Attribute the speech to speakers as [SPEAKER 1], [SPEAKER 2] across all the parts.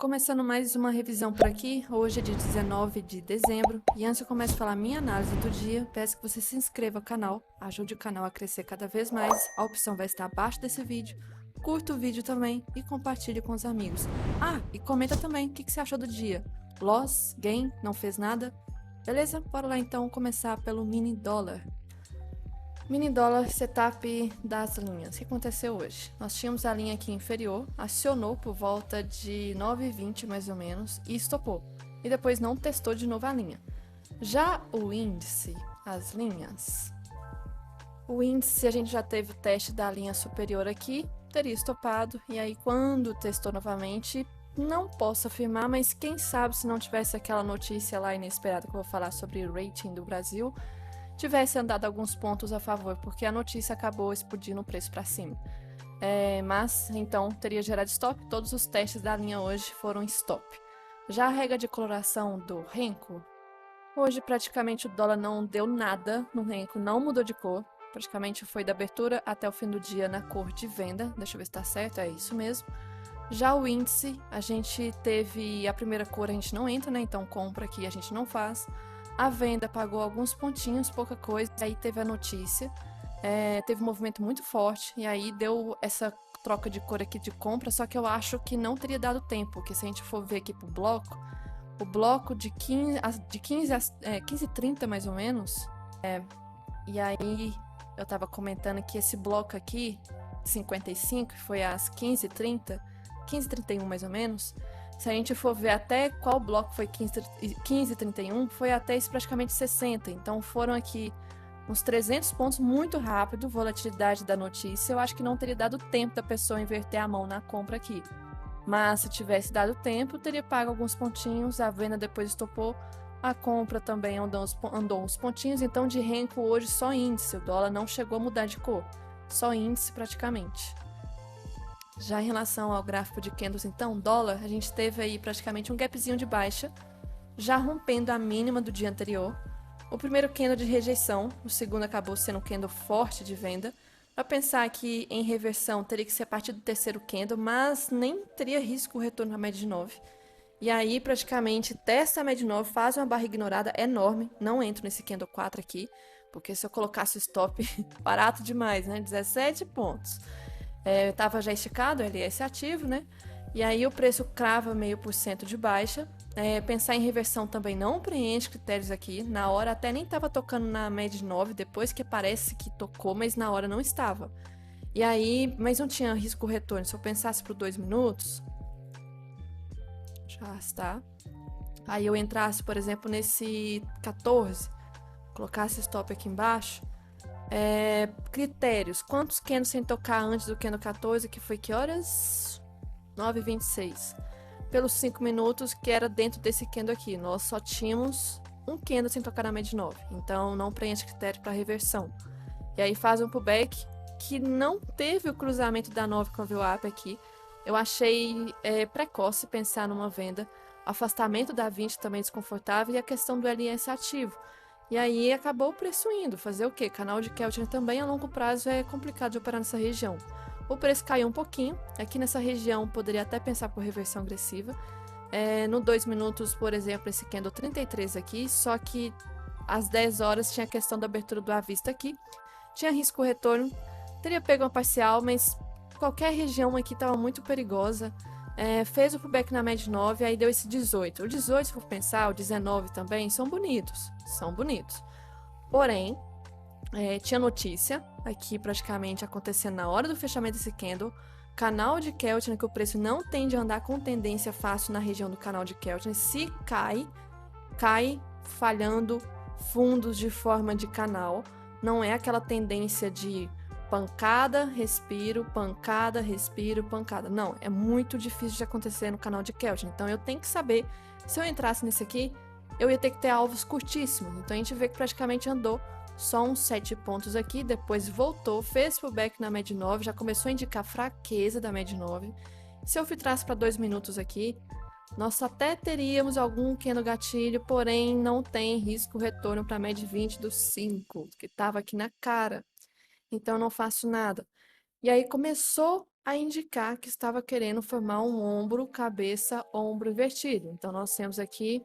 [SPEAKER 1] Começando mais uma revisão por aqui. Hoje é dia 19 de dezembro. E antes eu começo a falar minha análise do dia, peço que você se inscreva no canal, ajude o canal a crescer cada vez mais. A opção vai estar abaixo desse vídeo. Curta o vídeo também e compartilhe com os amigos. Ah, e comenta também o que você achou do dia. Loss, gain, não fez nada? Beleza? Bora lá então começar pelo mini dólar. Mini dólar setup das linhas. O que aconteceu hoje? Nós tínhamos a linha aqui inferior, acionou por volta de 9,20 mais ou menos e estopou. E depois não testou de novo a linha. Já o índice, as linhas. O índice, a gente já teve o teste da linha superior aqui, teria estopado. E aí quando testou novamente, não posso afirmar, mas quem sabe se não tivesse aquela notícia lá inesperada que eu vou falar sobre o rating do Brasil, tivesse andado alguns pontos a favor, porque a notícia acabou explodindo o preço para cima. Mas, então, teria gerado stop. Todos os testes da linha hoje foram stop. Já a regra de coloração do Renko, hoje praticamente o dólar não deu nada no Renko, não mudou de cor. Praticamente foi da abertura até o fim do dia na cor de venda. Deixa eu ver se está certo, é isso mesmo. Já o índice, a gente teve a primeira cor, a gente não entra, né? Então compra aqui a gente não faz. A venda pagou alguns pontinhos, pouca coisa, aí teve a notícia, teve um movimento muito forte, e aí deu essa troca de cor aqui de compra, só que eu acho que não teria dado tempo, porque se a gente for ver aqui pro bloco, o bloco de 15 a 15h30 mais ou menos, e aí eu tava comentando que esse bloco aqui, 55, que foi às 15h30, 15h31 mais ou menos, se a gente for ver até qual bloco foi 15h31, foi até isso praticamente 60. Então foram aqui uns 300 pontos muito rápido, volatilidade da notícia. Eu acho que não teria dado tempo da pessoa inverter a mão na compra aqui. Mas se tivesse dado tempo, teria pago alguns pontinhos, a venda depois estopou, a compra também andou uns pontinhos. Então de Renko hoje só índice, o dólar não chegou a mudar de cor, só índice praticamente. Já em relação ao gráfico de candles, então, dólar, a gente teve aí praticamente um gapzinho de baixa, já rompendo a mínima do dia anterior. O primeiro candle de rejeição, o segundo acabou sendo um candle forte de venda. Para pensar que em reversão teria que ser a partir do terceiro candle, mas nem teria risco o retorno à média de 9. E aí praticamente testa a média de 9, faz uma barra ignorada enorme, não entro nesse candle 4 aqui, porque se eu colocasse o stop, barato demais, né? 17 pontos. Estava já esticado, LS ativo, né? E aí o preço crava 0,5% de baixa. Pensar em reversão também não preenche critérios aqui. Na hora até nem estava tocando na média de 9, depois que parece que tocou, mas na hora não estava. E aí, mas não tinha risco retorno. Se eu pensasse por 2 minutos, já está. Aí eu entrasse, por exemplo, nesse 14, colocasse stop aqui embaixo. Critérios. Quantos candles sem tocar antes do candle 14, que foi que horas? 9h26. Pelos 5 minutos, que era dentro desse candle aqui. Nós só tínhamos um candle sem tocar na média de 9. Então, não preenche critério para reversão. E aí faz um pullback que não teve o cruzamento da 9 com a VWAP aqui. Eu achei precoce pensar numa venda. Afastamento da 20 também desconfortável. E a questão do LS ativo. E aí acabou o preço indo. Fazer o quê? Canal de Keltner também a longo prazo é complicado de operar nessa região. O preço caiu um pouquinho. Aqui nessa região poderia até pensar por reversão agressiva. No 2 minutos, por exemplo, esse candle 33 aqui. Só que às 10 horas tinha a questão da abertura do à vista aqui. Tinha risco retorno. Teria pego uma parcial, mas qualquer região aqui estava muito perigosa. Fez o pullback na média 9, aí deu esse 18. O 18, se for pensar, o 19 também, são bonitos. São bonitos. Porém, tinha notícia aqui praticamente acontecendo na hora do fechamento desse candle. Canal de Keltner, que o preço não tende a andar com tendência fácil na região do canal de Keltner. Se cai falhando fundos de forma de canal. Não é aquela tendência de pancada, respiro, pancada, respiro, pancada. Não, é muito difícil de acontecer no canal de Keltner. Então eu tenho que saber, se eu entrasse nesse aqui, eu ia ter que ter alvos curtíssimos. Então a gente vê que praticamente andou só uns 7 pontos aqui, depois voltou, fez pullback na média 9, já começou a indicar fraqueza da média 9. Se eu filtrasse para 2 minutos aqui, nós até teríamos algum candle gatilho, porém não tem risco retorno para a média 20 dos 5, que estava aqui na cara. Então não faço nada. E aí começou a indicar que estava querendo formar um ombro, cabeça, ombro invertido. Então, nós temos aqui,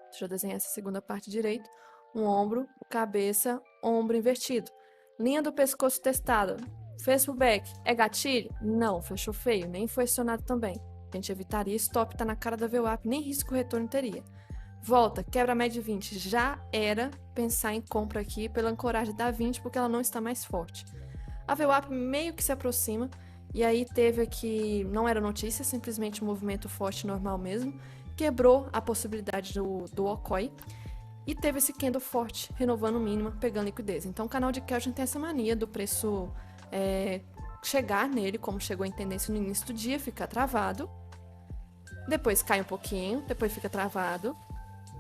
[SPEAKER 1] deixa eu desenhar essa segunda parte direito, um ombro, cabeça, ombro invertido. Linha do pescoço testada. Fez pro back. É gatilho? Não, fechou feio, nem foi acionado também. A gente evitaria, stop tá na cara da VWAP, nem risco retorno teria. Volta, quebra a média 20. Já era pensar em compra aqui pela ancoragem da 20, porque ela não está mais forte. A VWAP meio que se aproxima, e aí teve aqui, não era notícia, simplesmente um movimento forte normal mesmo, quebrou a possibilidade do OCOI, e teve esse candle forte, renovando o mínimo, pegando liquidez. Então o canal de Kelvin tem essa mania do preço chegar nele, como chegou em tendência no início do dia, fica travado, depois cai um pouquinho, depois fica travado,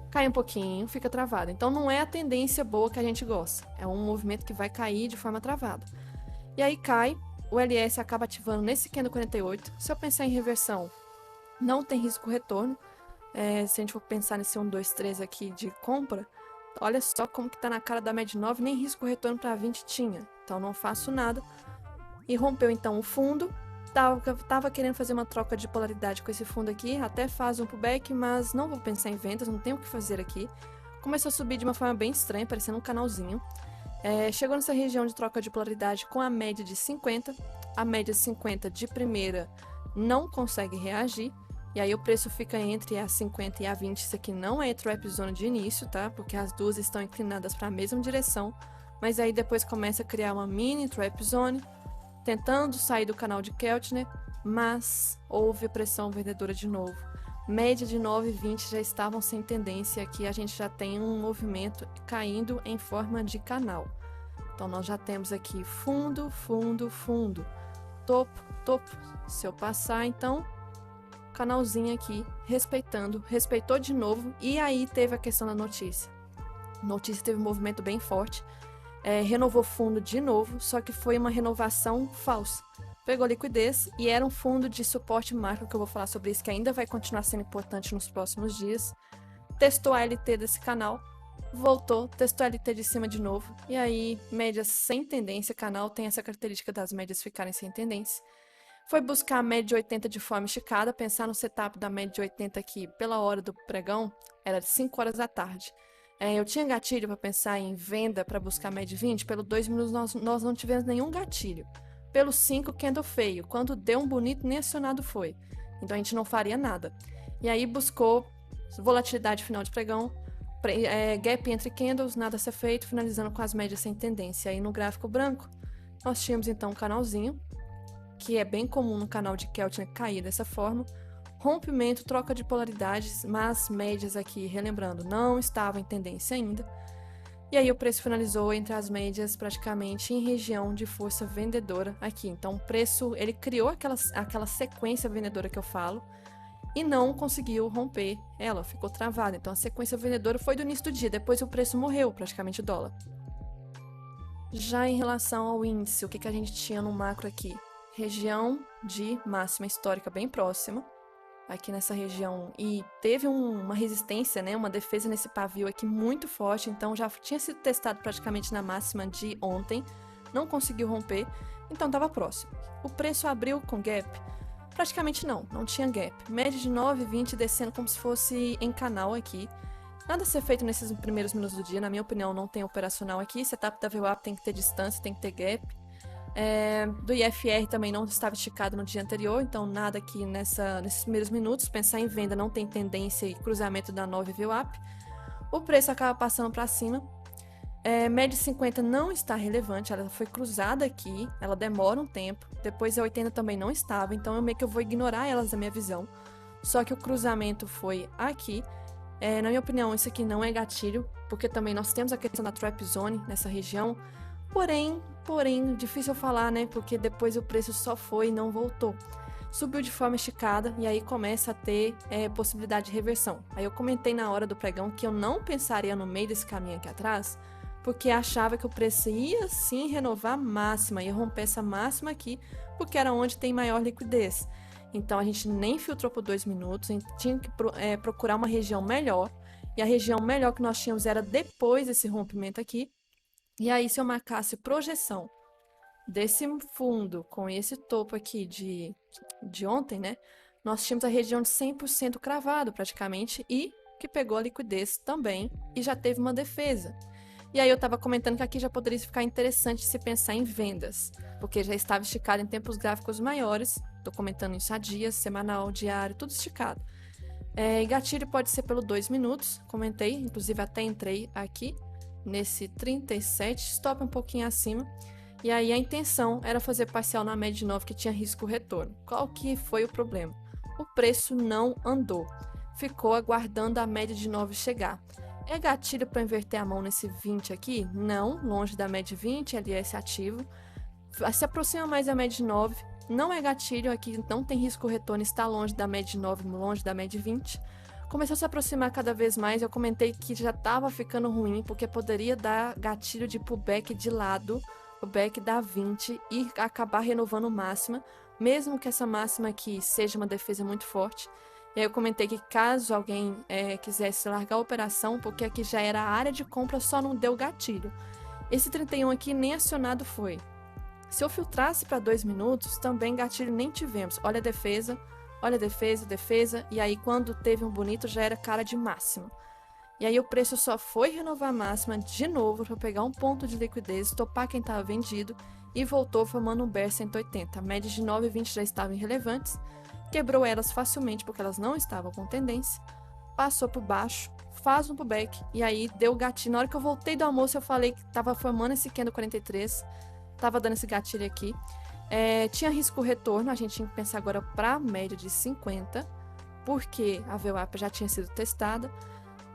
[SPEAKER 1] cai um pouquinho, fica travado. Então não é a tendência boa que a gente gosta, é um movimento que vai cair de forma travada. E aí cai, o LS acaba ativando nesse candle 48. Se eu pensar em reversão, não tem risco retorno. Se a gente for pensar nesse 1, 2, 3 aqui de compra, olha só como que tá na cara da média 9, nem risco retorno para 20 tinha. Então não faço nada. E rompeu então o fundo. Tava querendo fazer uma troca de polaridade com esse fundo aqui, até faz um pullback, mas não vou pensar em vendas, não tenho o que fazer aqui. Começou a subir de uma forma bem estranha, parecendo um canalzinho. Chegou nessa região de troca de polaridade com a média de 50. A média 50 de primeira não consegue reagir. E aí o preço fica entre a 50 e a 20. Isso aqui não é trap zone de início, tá? Porque as duas estão inclinadas para a mesma direção. Mas aí depois começa a criar uma mini trap zone, tentando sair do canal de Keltner, mas houve pressão vendedora de novo. Média de 9,20 já estavam sem tendência, aqui a gente já tem um movimento caindo em forma de canal. Então nós já temos aqui fundo, fundo, fundo, topo, topo. Se eu passar então, canalzinho aqui, respeitou de novo, e aí teve a questão da notícia. A notícia teve um movimento bem forte, renovou fundo de novo, só que foi uma renovação falsa. Pegou liquidez e era um fundo de suporte macro, que eu vou falar sobre isso, que ainda vai continuar sendo importante nos próximos dias. Testou a LT desse canal, voltou, testou a LT de cima de novo, e aí médias sem tendência, canal tem essa característica das médias ficarem sem tendência. Foi buscar a média de 80 de forma esticada, pensar no setup da média de 80 aqui pela hora do pregão, era de 5 horas da tarde. Eu tinha gatilho para pensar em venda para buscar a média de 20, pelo 2 minutos nós não tivemos nenhum gatilho. Pelo 5, candle feio. Quando deu um bonito, nem acionado foi. Então a gente não faria nada. E aí buscou volatilidade final de pregão, gap entre candles, nada a ser feito, finalizando com as médias sem tendência. Aí no gráfico branco, nós tínhamos então um canalzinho, que é bem comum no canal de Keltner cair dessa forma. Rompimento, troca de polaridades, mas médias aqui, relembrando, não estava em tendência ainda. E aí o preço finalizou entre as médias praticamente em região de força vendedora aqui. Então o preço, ele criou aquela sequência vendedora que eu falo e não conseguiu romper ela, ficou travada. Então a sequência vendedora foi do início do dia, depois o preço morreu praticamente o dólar. Já em relação ao índice, o que a gente tinha no macro aqui? Região de máxima histórica bem próxima, aqui nessa região, e teve uma resistência, né, uma defesa nesse pavio aqui muito forte, então já tinha sido testado praticamente na máxima de ontem, não conseguiu romper, então estava próximo. O preço abriu com gap? Praticamente não tinha gap. Média de 9,20 descendo como se fosse em canal aqui. Nada a ser feito nesses primeiros minutos do dia, na minha opinião não tem operacional aqui, setup da VWAP tem que ter distância, tem que ter gap. Do IFR também não estava esticado no dia anterior, então nada aqui nesses primeiros minutos. Pensar em venda não tem tendência e cruzamento da 9 VWAP. O preço acaba passando para cima. Média 50 não está relevante, ela foi cruzada aqui, ela demora um tempo. Depois a 80 também não estava, então eu vou ignorar elas da minha visão. Só que o cruzamento foi aqui. Na minha opinião, isso aqui não é gatilho, porque também nós temos a questão da trap zone nessa região. Porém, difícil falar, né? Porque depois o preço só foi e não voltou. Subiu de forma esticada e aí começa a ter possibilidade de reversão. Aí eu comentei na hora do pregão que eu não pensaria no meio desse caminho aqui atrás, porque achava que o preço ia sim renovar a máxima, ia romper essa máxima aqui, porque era onde tem maior liquidez. Então a gente nem filtrou por 2 minutos, a gente tinha que procurar uma região melhor, e a região melhor que nós tínhamos era depois desse rompimento aqui. E aí, se eu marcasse projeção desse fundo com esse topo aqui de ontem, né? Nós tínhamos a região de 100% cravado praticamente e que pegou a liquidez também e já teve uma defesa. E aí eu estava comentando que aqui já poderia ficar interessante se pensar em vendas, porque já estava esticado em tempos gráficos maiores. Estou comentando isso há dias, semanal, diário, tudo esticado. E gatilho pode ser pelo 2 minutos, comentei, inclusive até entrei aqui nesse 37, stop um pouquinho acima. E aí a intenção era fazer parcial na média de 9 que tinha risco retorno. Qual que foi o problema? O preço não andou, ficou aguardando a média de 9 chegar. É gatilho para inverter a mão nesse 20 aqui? Não, longe da média de 20, LS ativo. Se aproxima mais da média de 9, não é gatilho, aqui não tem risco retorno, está longe da média de 9, longe da média de 20. Começou a se aproximar cada vez mais, eu comentei que já estava ficando ruim, porque poderia dar gatilho de pullback de lado, o back dá 20 e acabar renovando máxima, mesmo que essa máxima aqui seja uma defesa muito forte. E aí eu comentei que caso alguém quisesse largar a operação, porque aqui já era a área de compra, só não deu gatilho. Esse 31 aqui nem acionado foi. Se eu filtrasse para 2 minutos, também gatilho nem tivemos. Olha a defesa, defesa, e aí quando teve um bonito já era cara de máxima. E aí o preço só foi renovar a máxima de novo para pegar um ponto de liquidez, topar quem estava vendido e voltou formando um bear 180. A média de 9,20 já estavam irrelevantes, quebrou elas facilmente porque elas não estavam com tendência, passou por baixo, faz um pullback e aí deu gatilho. Na hora que eu voltei do almoço eu falei que estava formando esse candle 43, estava dando esse gatilho aqui. Tinha risco retorno, a gente tinha que pensar agora para a média de 50, porque a VWAP já tinha sido testada.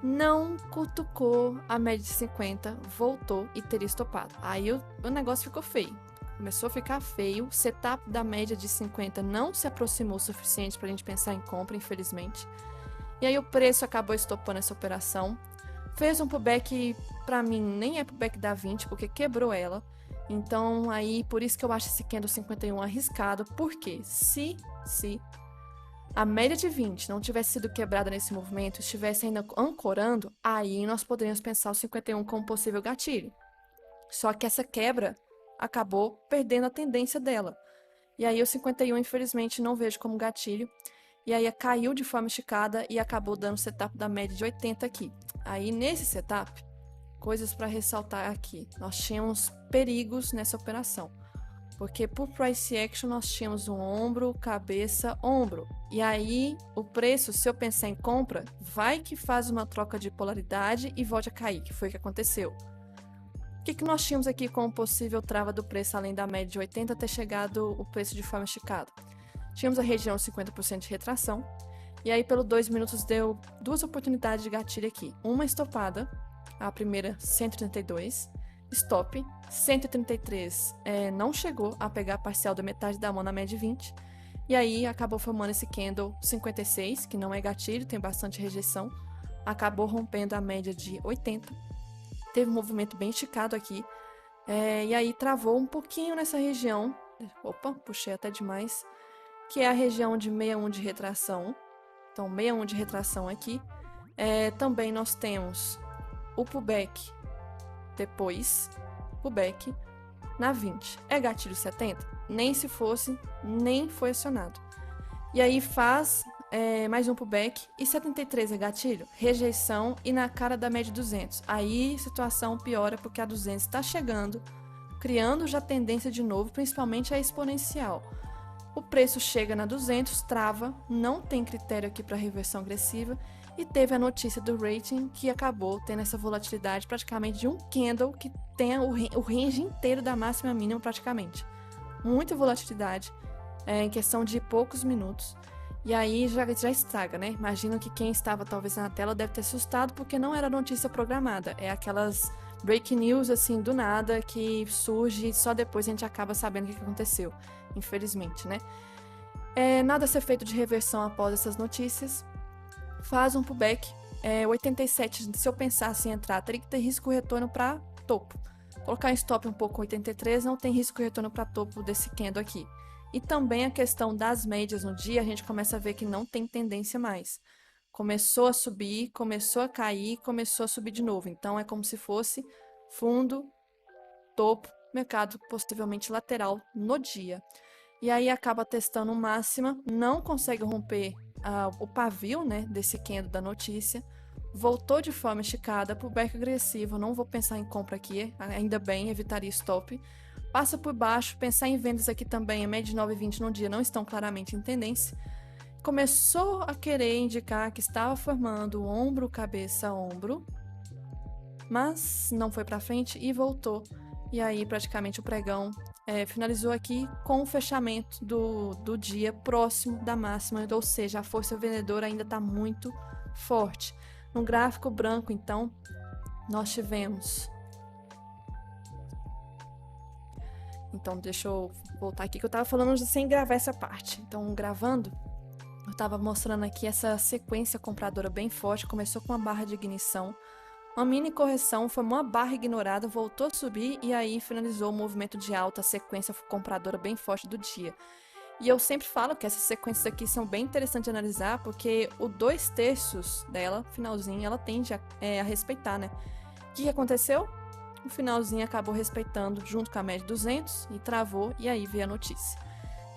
[SPEAKER 1] Não cutucou a média de 50, voltou e teria estopado. Aí o negócio ficou feio. Começou a ficar feio. O setup da média de 50 não se aproximou o suficiente para a gente pensar em compra, infelizmente. E aí o preço acabou estopando essa operação. Fez um pullback, para mim, nem é pullback da 20, porque quebrou ela. Então, aí, por isso que eu acho esse candle 51 arriscado. Porque se a média de 20 não tivesse sido quebrada nesse movimento, estivesse ainda ancorando, aí nós poderíamos pensar o 51 como possível gatilho. Só que essa quebra acabou perdendo a tendência dela. E aí o 51, infelizmente, não vejo como gatilho. E aí caiu de forma esticada e acabou dando setup da média de 80 aqui. Aí nesse setup, coisas para ressaltar aqui. Nós tínhamos perigos nessa operação. Porque por price action nós tínhamos um ombro, cabeça, ombro. E aí o preço, se eu pensar em compra, vai que faz uma troca de polaridade e volte a cair, que foi o que aconteceu. O que nós tínhamos aqui como possível trava do preço além da média de 80 ter chegado o preço de forma esticada? Tínhamos a região 50% de retração. E aí pelo 2 minutos deu duas oportunidades de gatilho aqui. Uma estopada, a primeira 132. Stop, 133 não chegou a pegar a parcial da metade da mão na média de 20. E aí acabou formando esse candle 56, que não é gatilho, tem bastante rejeição. Acabou rompendo a média de 80. Teve um movimento bem esticado aqui. E aí travou um pouquinho nessa região. Opa, puxei até demais. Que é a região de 61 de retração. Então, 61 de retração aqui. Também nós temos o pullback. Depois, pullback na 20. É gatilho 70? Nem se fosse, nem foi acionado. E aí faz mais um pullback. E 73 é gatilho? Rejeição e na cara da média 200. Aí a situação piora porque a 200 está chegando, criando já tendência de novo, principalmente a exponencial. O preço chega na 200, trava, não tem critério aqui para reversão agressiva. E teve a notícia do rating que acabou tendo essa volatilidade praticamente de um candle que tem o range inteiro da máxima e mínima praticamente. Muita volatilidade em questão de poucos minutos. E aí já estraga, né? Imagino que quem estava talvez na tela deve ter assustado porque não era notícia programada. É aquelas break news assim do nada que surge e só depois a gente acaba sabendo o que aconteceu. Infelizmente, né? Nada a ser feito de reversão após essas notícias. Faz um pullback, 87, se eu pensasse em entrar, teria que ter risco retorno para topo. Colocar em stop um pouco 83, não tem risco retorno para topo desse candle aqui. E também a questão das médias no dia, a gente começa a ver que não tem tendência mais. Começou a subir, começou a cair, começou a subir de novo. Então é como se fosse fundo, topo, mercado possivelmente lateral no dia. E aí acaba testando máxima, não consegue romper o pavio, né, desse candle da notícia, voltou de forma esticada para o back agressivo, não vou pensar em compra aqui, ainda bem, evitaria stop. Passa por baixo, pensar em vendas aqui também, a média de 9,20 no dia não estão claramente em tendência. Começou a querer indicar que estava formando ombro, cabeça, ombro, mas não foi para frente e voltou. E aí praticamente o pregão finalizou aqui com o fechamento do dia próximo da máxima, ou seja, a força vendedora ainda está muito forte. No gráfico branco, então, nós tivemos... Então, deixa eu voltar aqui, que eu estava falando sem gravar essa parte. Então, gravando, eu estava mostrando aqui essa sequência compradora bem forte, começou com uma barra de ignição, uma mini correção, formou uma barra ignorada, voltou a subir e aí finalizou o movimento de alta, a sequência compradora bem forte do dia. E eu sempre falo que essas sequências aqui são bem interessantes de analisar, porque o 2/3 dela, finalzinho, ela tende a respeitar, né? O que aconteceu? O finalzinho acabou respeitando junto com a média 200 e travou, e aí veio a notícia.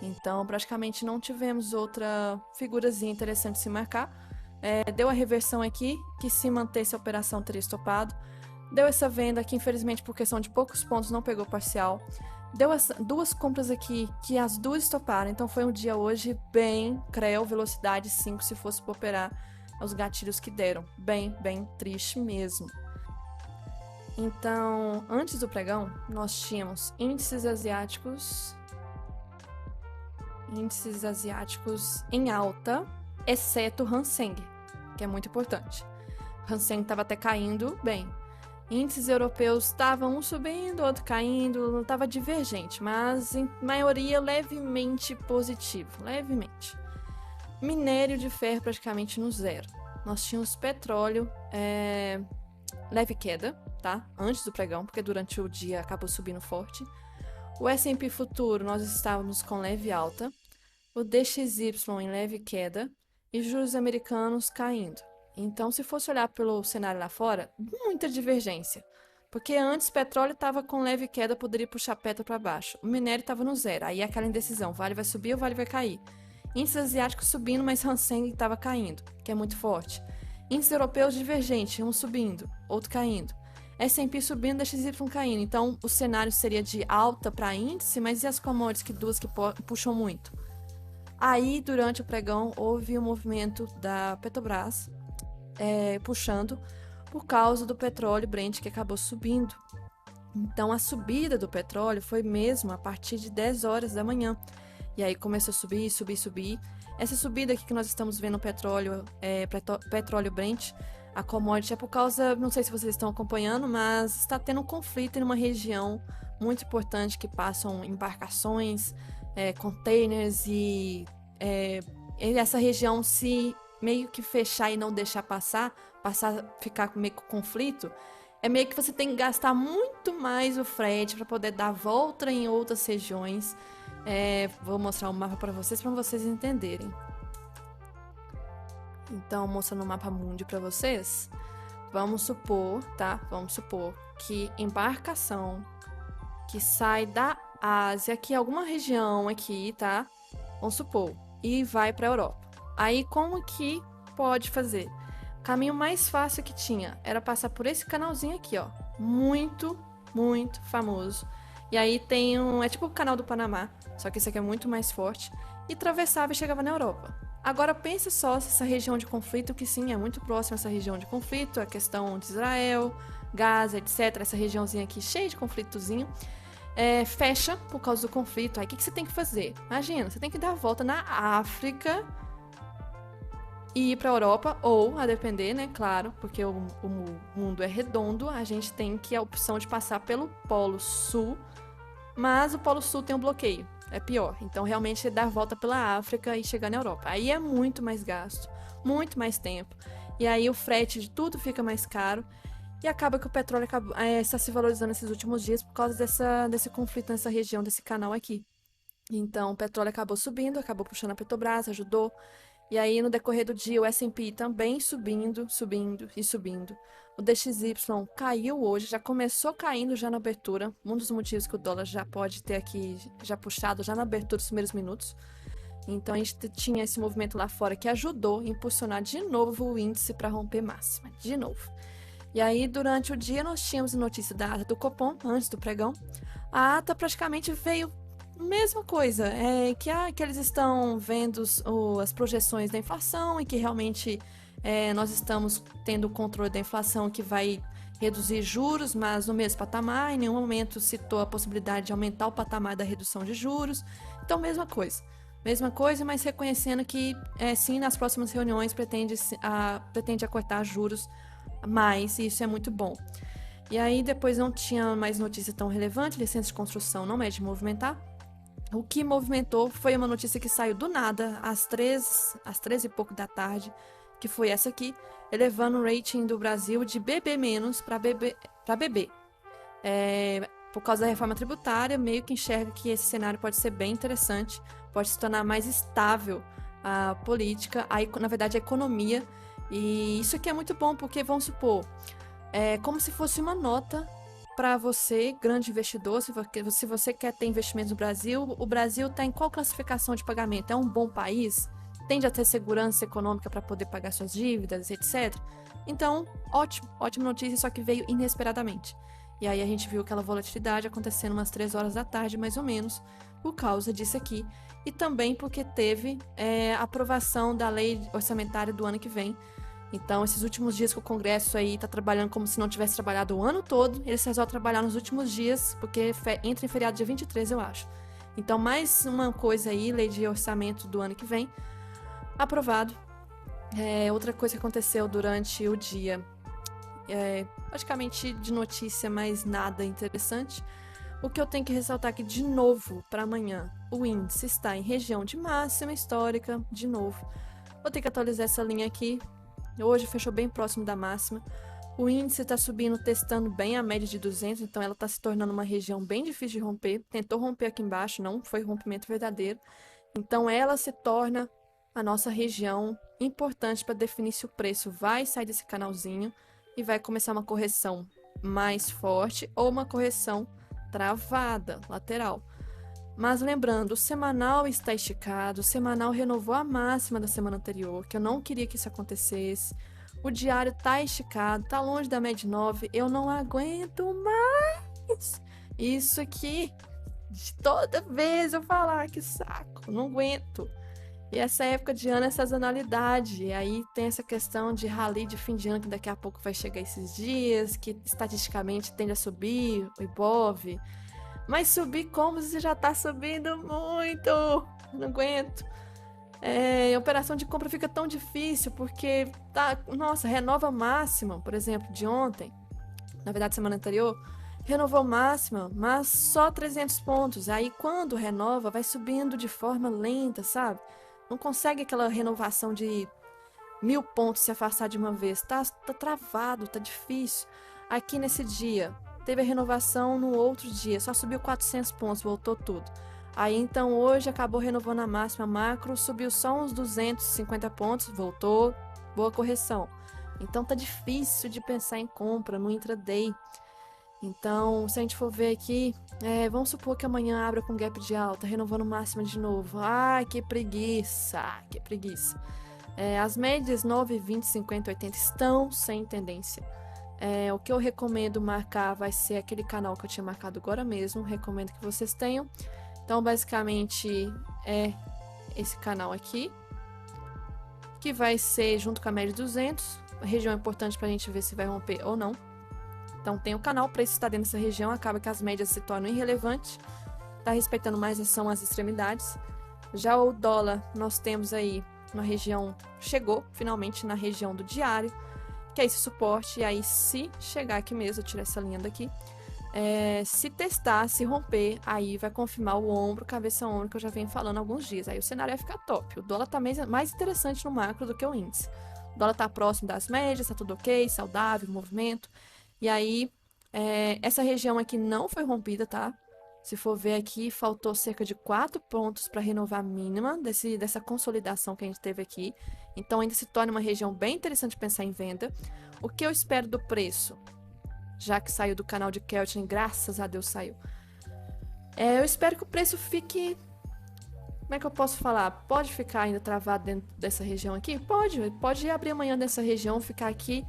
[SPEAKER 1] Então, praticamente não tivemos outra figurazinha interessante de se marcar. Deu a reversão aqui, que se mantesse a operação teria estopado. Deu essa venda aqui, infelizmente, por questão de poucos pontos, não pegou parcial. Deu duas compras aqui, que as duas estoparam. Então, foi um dia hoje bem creu, velocidade 5, se fosse para operar os gatilhos que deram. Bem triste mesmo. Então, antes do pregão, nós tínhamos índices asiáticos em alta, exceto o Hang Seng, que é muito importante. O Hang Seng estava até caindo bem. Índices europeus estavam um subindo, outro caindo, estava divergente, mas em maioria levemente positivo, levemente. Minério de ferro praticamente no zero. Nós tínhamos petróleo, leve queda, tá? Antes do pregão, porque durante o dia acabou subindo forte. O S&P futuro nós estávamos com leve alta. O DXY em leve queda. E juros americanos caindo. Então, se fosse olhar pelo cenário lá fora, muita divergência. Porque antes o petróleo estava com leve queda, poderia puxar petro para baixo. O minério estava no zero, aí aquela indecisão, vale vai subir ou vale vai cair. Índices asiáticos subindo, mas Hang Seng estava caindo, que é muito forte. Índices europeus divergentes, um subindo, outro caindo. S&P subindo, DXY caindo. Então, o cenário seria de alta para índice, mas e as commodities, que duas que puxam muito? Aí, durante o pregão, houve um movimento da Petrobras puxando por causa do petróleo Brent, que acabou subindo. Então, a subida do petróleo foi mesmo a partir de 10 horas da manhã. E aí começou a subir. Essa subida aqui que nós estamos vendo no petróleo Brent, a commodity, é por causa, não sei se vocês estão acompanhando, mas está tendo um conflito em uma região muito importante que passam embarcações, containers e essa região se meio que fechar e não deixar passar, ficar meio com conflito, é meio que você tem que gastar muito mais o frete para poder dar volta em outras regiões. Vou mostrar um mapa para vocês entenderem. Então, mostrando o mapa mundi para vocês, vamos supor que embarcação que sai da Ásia, que é alguma região aqui, tá? Vamos supor, e vai para a Europa. Aí, como que pode fazer? O caminho mais fácil que tinha era passar por esse canalzinho aqui, ó. Muito famoso. E aí tem é tipo o canal do Panamá, só que esse aqui é muito mais forte. E atravessava e chegava na Europa. Agora pense só se essa região de conflito, que sim, é muito próxima essa região de conflito, a questão de Israel, Gaza, etc. Essa regiãozinha aqui cheia de conflitozinho. Fecha por causa do conflito. Aí o que você tem que fazer? Imagina, você tem que dar a volta na África e ir para a Europa, ou, a depender, né, claro, porque o mundo é redondo, a gente tem que a opção de passar pelo Polo Sul, mas o Polo Sul tem um bloqueio, é pior. Então, realmente, é dar a volta pela África e chegar na Europa. Aí é muito mais gasto, muito mais tempo, e aí o frete de tudo fica mais caro, e acaba que o petróleo está se valorizando nesses últimos dias por causa desse conflito nessa região, desse canal aqui. Então, o petróleo acabou subindo, acabou puxando a Petrobras, ajudou. E aí, no decorrer do dia, o S&P também subindo, subindo e subindo. O DXY caiu hoje, já começou caindo já na abertura. Um dos motivos que o dólar já pode ter aqui, já puxado já na abertura dos primeiros minutos. Então, a gente tinha esse movimento lá fora que ajudou a impulsionar de novo o índice para romper máxima, de novo. E aí, durante o dia, nós tínhamos notícia da ata do Copom, antes do pregão. A ata praticamente veio mesma coisa, que eles estão vendo as projeções da inflação e que realmente nós estamos tendo o controle da inflação que vai reduzir juros, mas no mesmo patamar. Em nenhum momento citou a possibilidade de aumentar o patamar da redução de juros. Então, mesma coisa, mas reconhecendo que sim, nas próximas reuniões pretende acortar juros mais, e isso é muito bom. E aí depois não tinha mais notícia tão relevante, licença de construção não é de movimentar. O que movimentou foi uma notícia que saiu do nada, às 13 e pouco da tarde, que foi essa aqui, elevando o rating do Brasil de BB- para BB. Por causa da reforma tributária, meio que enxerga que esse cenário pode ser bem interessante, pode se tornar mais estável a política, na verdade a economia, e isso aqui é muito bom, porque vamos supor, é como se fosse uma nota para você, grande investidor, se você quer ter investimentos no Brasil, o Brasil está em qual classificação de pagamento? É um bom país? Tende a ter segurança econômica para poder pagar suas dívidas, etc. Então, ótima notícia, só que veio inesperadamente. E aí a gente viu aquela volatilidade acontecendo umas 3 horas da tarde, mais ou menos, por causa disso aqui. E também porque teve aprovação da lei orçamentária do ano que vem. Então, esses últimos dias que o Congresso aí tá trabalhando como se não tivesse trabalhado o ano todo, eles resolvem trabalhar nos últimos dias, porque entra em feriado dia 23, eu acho. Então, mais uma coisa aí, lei de orçamento do ano que vem, aprovado. Outra coisa que aconteceu durante o dia, praticamente de notícia, mas nada interessante. O que eu tenho que ressaltar aqui de novo para amanhã, o índice está em região de máxima histórica, de novo. Vou ter que atualizar essa linha aqui. Hoje fechou bem próximo da máxima. O índice está subindo, testando bem a média de 200, então ela está se tornando uma região bem difícil de romper. Tentou romper aqui embaixo, não foi rompimento verdadeiro. Então ela se torna a nossa região importante para definir se o preço vai sair desse canalzinho e vai começar uma correção mais forte ou uma correção travada, lateral. Mas lembrando, o semanal está esticado, o semanal renovou a máxima da semana anterior, que eu não queria que isso acontecesse. O diário está esticado, está longe da média 9, eu não aguento mais. Isso aqui, de toda vez eu falar, que saco, não aguento. E essa época de ano é sazonalidade, e aí tem essa questão de rally de fim de ano, que daqui a pouco vai chegar esses dias, que estatisticamente tende a subir, o Ibov. Mas subir como se já tá subindo muito? Não aguento. A operação de compra fica tão difícil porque nossa, renova máxima, por exemplo, de ontem, na verdade semana anterior, renovou máxima, mas só 300 pontos. Aí quando renova, vai subindo de forma lenta, sabe? Não consegue aquela renovação de 1000 pontos se afastar de uma vez. Tá travado, tá difícil. Aqui nesse dia, teve a renovação no outro dia, só subiu 400 pontos, voltou tudo. Aí então hoje acabou renovando a máxima macro, subiu só uns 250 pontos, voltou, boa correção. Então tá difícil de pensar em compra no intraday. Então, se a gente for ver aqui, vamos supor que amanhã abra com gap de alta, renovando máxima de novo. Ai, que preguiça, que preguiça. As médias 9, 20, 50, 80 estão sem tendência. O que eu recomendo marcar vai ser aquele canal que eu tinha marcado agora mesmo. Recomendo que vocês tenham. Então, basicamente, é esse canal aqui, que vai ser junto com a média 200. A região importante para a gente ver se vai romper ou não. Então, tem o canal, o preço está dentro dessa região, acaba que as médias se tornam irrelevantes. Está respeitando mais são as extremidades. Já o dólar, nós temos aí uma região, chegou finalmente na região do diário, que é esse suporte, e aí se chegar aqui mesmo, eu tirar essa linha daqui, se testar, se romper, aí vai confirmar o ombro, cabeça-ombro, que eu já venho falando há alguns dias, aí o cenário vai ficar top. O dólar tá mais interessante no macro do que o índice. O dólar tá próximo das médias, tá tudo ok, saudável, movimento, e aí essa região aqui não foi rompida, tá? Se for ver aqui, faltou cerca de 4 pontos para renovar a mínima dessa consolidação que a gente teve aqui. Então ainda se torna uma região bem interessante de pensar em venda. O que eu espero do preço? Já que saiu do canal de Keltner, graças a Deus saiu. Eu espero que o preço fique... Como é que eu posso falar? Pode ficar ainda travado dentro dessa região aqui? Pode abrir amanhã dessa região, ficar aqui.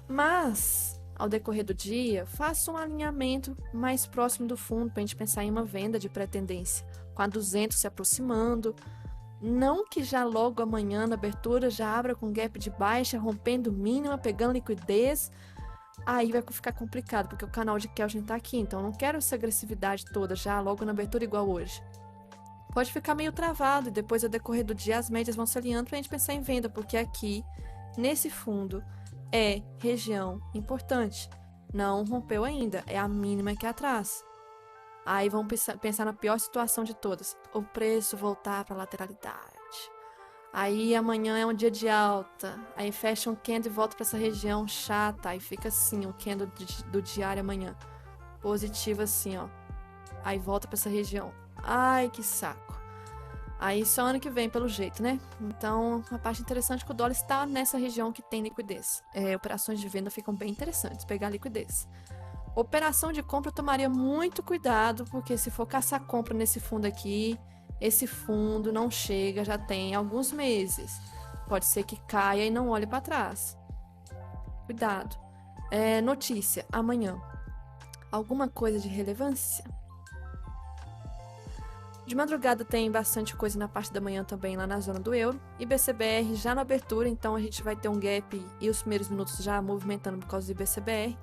[SPEAKER 1] Mas, ao decorrer do dia, faça um alinhamento mais próximo do fundo para a gente pensar em uma venda de pré-tendência, com a 200 se aproximando. Não que já logo amanhã na abertura já abra com gap de baixa, rompendo mínima, pegando liquidez. Aí vai ficar complicado, porque o canal de Keltner está aqui, então eu não quero essa agressividade toda já logo na abertura igual hoje. Pode ficar meio travado e depois, ao decorrer do dia, as médias vão se alinhando para a gente pensar em venda, porque aqui, nesse fundo, é região importante. Não rompeu ainda, é a mínima que é atrás. Aí vamos pensar na pior situação de todas, o preço voltar para a lateralidade. Aí amanhã é um dia de alta, aí fecha um candle e volta para essa região chata, aí fica assim o candle do diário amanhã. Positivo assim, ó. Aí volta para essa região. Ai, que saco. Aí só ano que vem, pelo jeito, né? Então, a parte interessante é que o dólar está nessa região que tem liquidez. Operações de venda ficam bem interessantes, pegar liquidez. Operação de compra eu tomaria muito cuidado, porque se for caçar compra nesse fundo aqui, esse fundo não chega, já tem alguns meses. Pode ser que caia e não olhe para trás. Cuidado. Notícia, amanhã. Alguma coisa de relevância? De madrugada tem bastante coisa na parte da manhã também lá na zona do euro. IBCBR já na abertura, então a gente vai ter um gap e os primeiros minutos já movimentando por causa do IBCBR.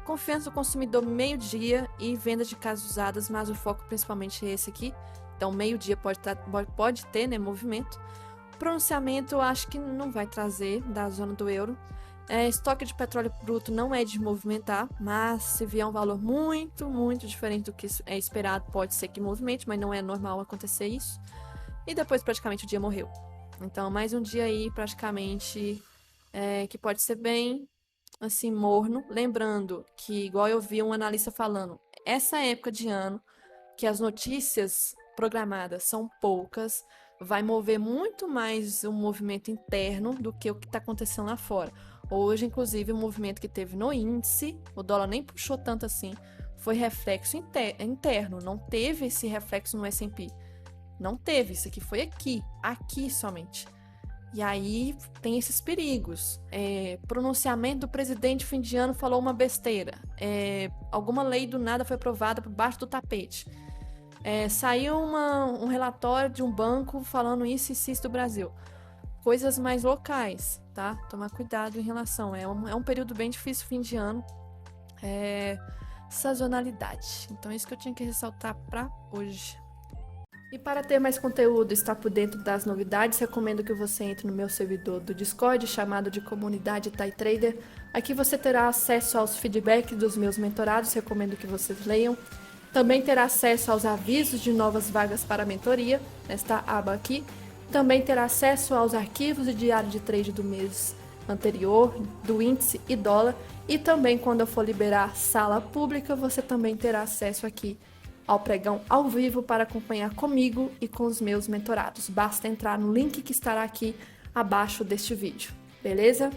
[SPEAKER 1] Confiança do consumidor meio-dia e venda de casas usadas, mas o foco principalmente é esse aqui. Então meio-dia pode ter, né, movimento. Pronunciamento eu acho que não vai trazer da zona do euro. Estoque de petróleo bruto não é de movimentar, mas se vier um valor muito, muito diferente do que é esperado, pode ser que movimente, mas não é normal acontecer isso. E depois praticamente o dia morreu. Então mais um dia aí praticamente que pode ser bem assim morno. Lembrando que, igual eu vi um analista falando, essa época de ano que as notícias programadas são poucas, vai mover muito mais um movimento interno do que o que está acontecendo lá fora. Hoje, inclusive, o movimento que teve no índice, o dólar nem puxou tanto assim, foi reflexo interno, não teve esse reflexo no S&P. Não teve, isso aqui foi aqui somente. E aí tem esses perigos. Pronunciamento do presidente fim de ano falou uma besteira. Alguma lei do nada foi aprovada por baixo do tapete. Saiu um relatório de um banco falando isso do Brasil. Coisas mais locais, tá? Tomar cuidado em relação. É um período bem difícil, fim de ano. Sazonalidade. Então é isso que eu tinha que ressaltar para hoje. E para ter mais conteúdo e estar por dentro das novidades, recomendo que você entre no meu servidor do Discord, chamado de Comunidade Thai Trader. Aqui você terá acesso aos feedbacks dos meus mentorados, recomendo que vocês leiam. Também terá acesso aos avisos de novas vagas para mentoria, nesta aba aqui. Também terá acesso aos arquivos e diário de trade do mês anterior, do índice e dólar. E também, quando eu for liberar sala pública, você também terá acesso aqui ao pregão ao vivo para acompanhar comigo e com os meus mentorados. Basta entrar no link que estará aqui abaixo deste vídeo, beleza?